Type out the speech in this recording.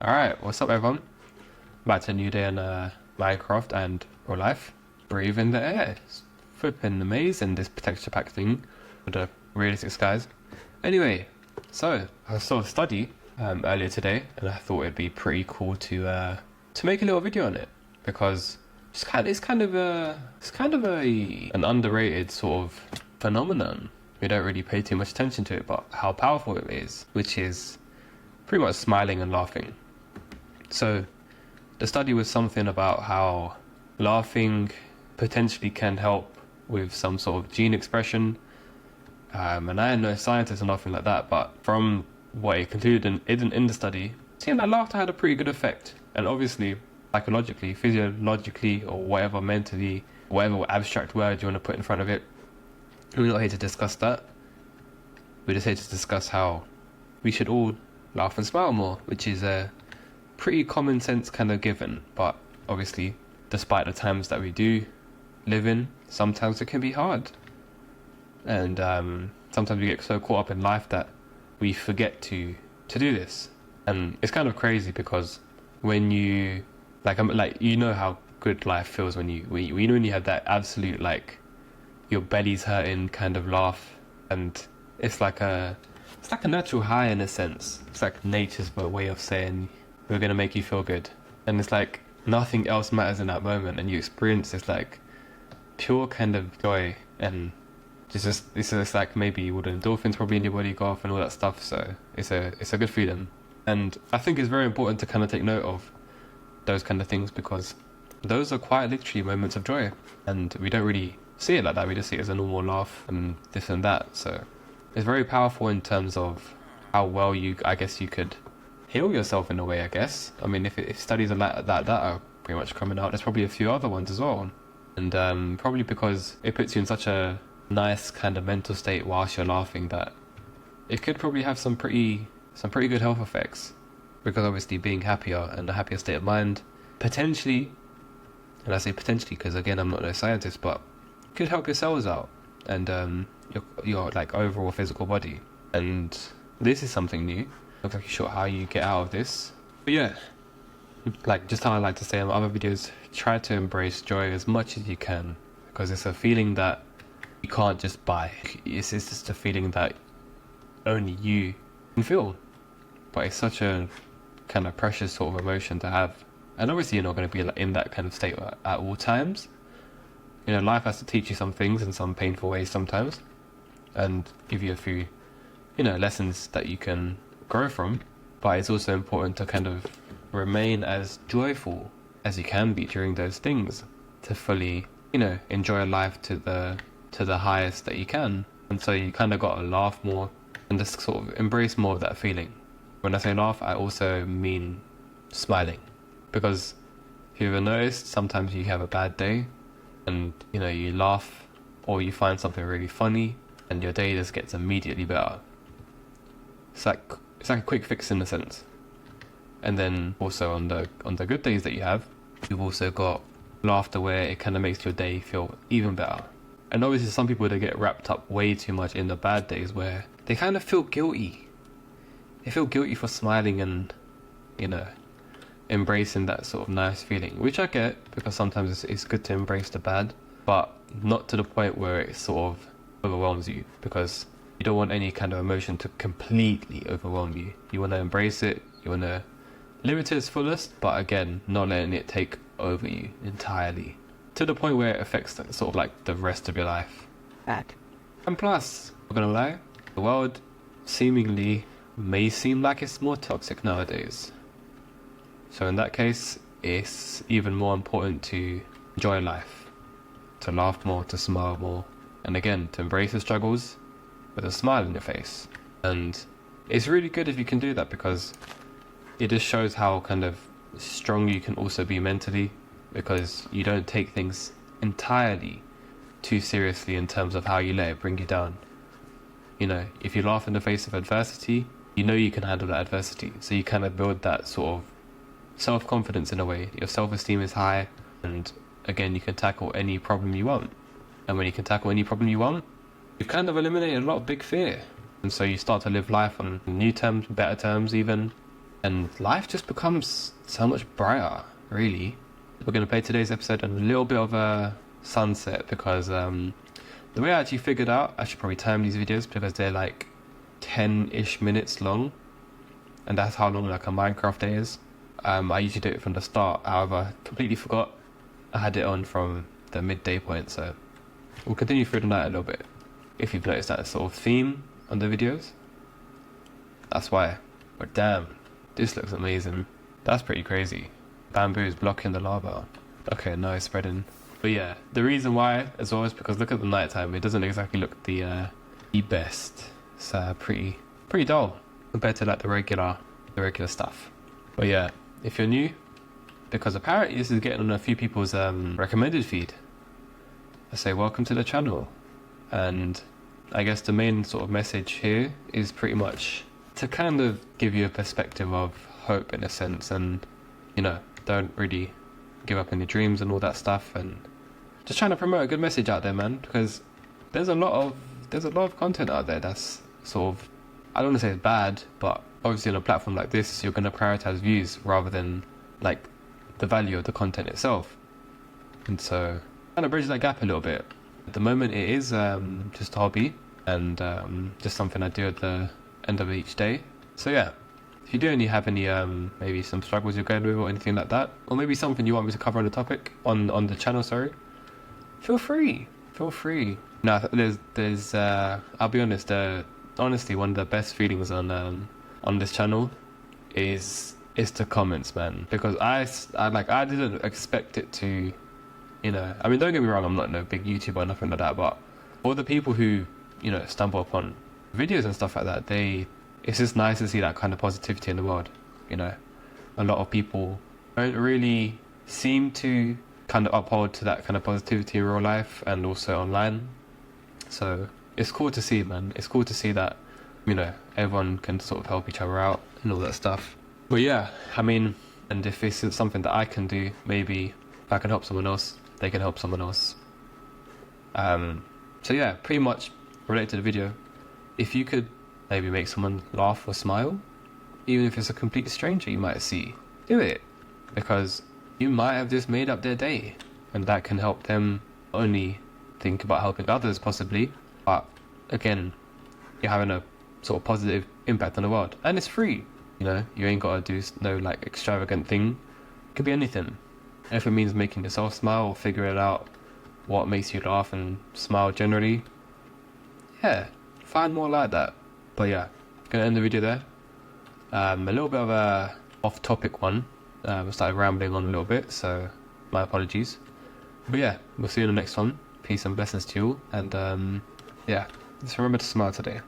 Alright, what's up everyone? Back to a new day in Minecraft and real life. Breathe in the air. It's flipping amazing, this texture pack thing with the realistic skies. Anyway, so I saw a study earlier today and I thought it'd be pretty cool to make a little video on it because it's kind of an underrated sort of phenomenon. We don't really pay too much attention to it, but how powerful it is, which is pretty much smiling and laughing. So the study was something about how laughing potentially can help with some sort of gene expression. And I am no scientist or nothing like that, but from what it concluded in the study, it seemed that laughter had a pretty good effect. And obviously, psychologically, physiologically, or whatever mentally, whatever abstract word you want to put in front of it, we're not here to discuss that. We're just here to discuss how we should all laugh and smile more, which is a pretty common sense kind of given, but obviously despite the times that we do live in, sometimes it can be hard, and sometimes we get so caught up in life that we forget to do this. And it's kind of crazy because when you you know how good life feels when you have that absolute, like, your belly's hurting kind of laugh, and it's like a natural high in a sense. It's like nature's way of saying we're gonna make you feel good, and it's like nothing else matters in that moment, and you experience this like pure kind of joy, and it's just like maybe all the endorphins probably in your body go off and all that stuff. So it's a good feeling, and I think it's very important to kind of take note of those kind of things because those are quite literally moments of joy, and we don't really see it like that. We just see it as a normal laugh and this and that. So it's very powerful in terms of how well I guess you could heal yourself in a way, I guess. I mean, if studies are like that are pretty much coming out, there's probably a few other ones as well. And probably because it puts you in such a nice kind of mental state whilst you're laughing that it could probably have some pretty good health effects. Because obviously being happier and a happier state of mind potentially, and I say potentially because again I'm not a scientist, but could help your cells out and your like overall physical body. And this is something new. Not exactly sure how you get out of this, but yeah, like just how I like to say in other videos, try to embrace joy as much as you can because it's a feeling that you can't just buy. It's just a feeling that only you can feel, but it's such a kind of precious sort of emotion to have. And obviously you're not going to be like in that kind of state at all times. You know, life has to teach you some things in some painful ways sometimes, and give you a few, lessons that you can grow from. But it's also important to kind of remain as joyful as you can be during those things to fully, enjoy life to the highest that you can. And so you kind of got to laugh more and just sort of embrace more of that feeling. When I say laugh, I also mean smiling, because if you've ever noticed, sometimes you have a bad day and you laugh or you find something really funny and your day just gets immediately better. It's like a quick fix in a sense. And then also on the good days that you have, you've also got laughter where it kind of makes your day feel even better. And obviously some people, they get wrapped up way too much in the bad days where they kind of feel guilty. They feel guilty for smiling and embracing that sort of nice feeling, which I get because sometimes it's good to embrace the bad, but not to the point where it sort of overwhelms you, because you don't want any kind of emotion to completely overwhelm you. You want to embrace it, you want to live it to its fullest, but again, not letting it take over you entirely to the point where it affects sort of like the rest of your life. And plus, I'm not gonna lie, the world seemingly may seem like it's more toxic nowadays. So in that case, it's even more important to enjoy life, to laugh more, to smile more, and again, to embrace the struggles with a smile on your face. And it's really good if you can do that because it just shows how kind of strong you can also be mentally, because you don't take things entirely too seriously in terms of how you let it bring you down. If you laugh in the face of adversity, you can handle that adversity. So you kind of build that sort of self-confidence in a way. Your self-esteem is high, and again, you can tackle any problem you want. And when you can tackle any problem you want, you've kind of eliminated a lot of big fear. And so you start to live life on new terms, better terms even, and life just becomes so much brighter, really. We're going to play today's episode on a little bit of a sunset because the way I actually figured out, I should probably time these videos because they're like 10-ish minutes long, and that's how long like a Minecraft day is. I usually do it from the start, however, completely forgot I had it on from the midday point, so we'll continue through the night a little bit. If you've noticed that sort of theme on the videos, that's why. But damn, this looks amazing. That's pretty crazy. Bamboo is blocking the lava. Okay, now it's spreading. But yeah, the reason why as well is because look at the nighttime. It doesn't exactly look the best. It's pretty dull compared to like the regular stuff. But yeah, if you're new, because apparently this is getting on a few people's recommended feed, I say welcome to the channel. And I guess the main sort of message here is pretty much to kind of give you a perspective of hope in a sense, and you know, don't really give up on your dreams and all that stuff, and just trying to promote a good message out there, man, because there's a lot of content out there that's sort of, I don't want to say it's bad, but obviously on a platform like this you're going to prioritize views rather than like the value of the content itself. And so kind of bridge that gap a little bit. At the moment it is just a hobby and just something I do at the end of each day. So yeah, if you do only have any maybe some struggles you're going with or anything like that, or maybe something you want me to cover on the topic on the channel, sorry, feel free. Now there's I'll be honest, honestly one of the best feelings on this channel is the comments, man, because I didn't expect it to, you know, I mean, don't get me wrong, I'm not no big YouTuber or nothing like that, but all the people who, you know, stumble upon videos and stuff like that, it's just nice to see that kind of positivity in the world. You know, a lot of people don't really seem to kind of uphold to that kind of positivity in real life and also online. So it's cool to see, man. It's cool to see that, you know, everyone can sort of help each other out and all that stuff. But yeah, I mean, and if this is something that I can do, maybe if I can help someone else, they can help someone else. So yeah, pretty much related to the video, if you could maybe make someone laugh or smile, even if it's a complete stranger you might see, do it, because you might have just made up their day, and that can help them not only think about helping others possibly, but again, you're having a sort of positive impact on the world, and it's free. You know, you ain't gotta do no like extravagant thing. It could be anything. If it means making yourself smile or figuring out what makes you laugh and smile generally, yeah, find more like that. But yeah, gonna end the video there. A little bit of a off-topic one. I started rambling on a little bit, so my apologies. But yeah, we'll see you in the next one. Peace and blessings to you all, and yeah, just remember to smile today.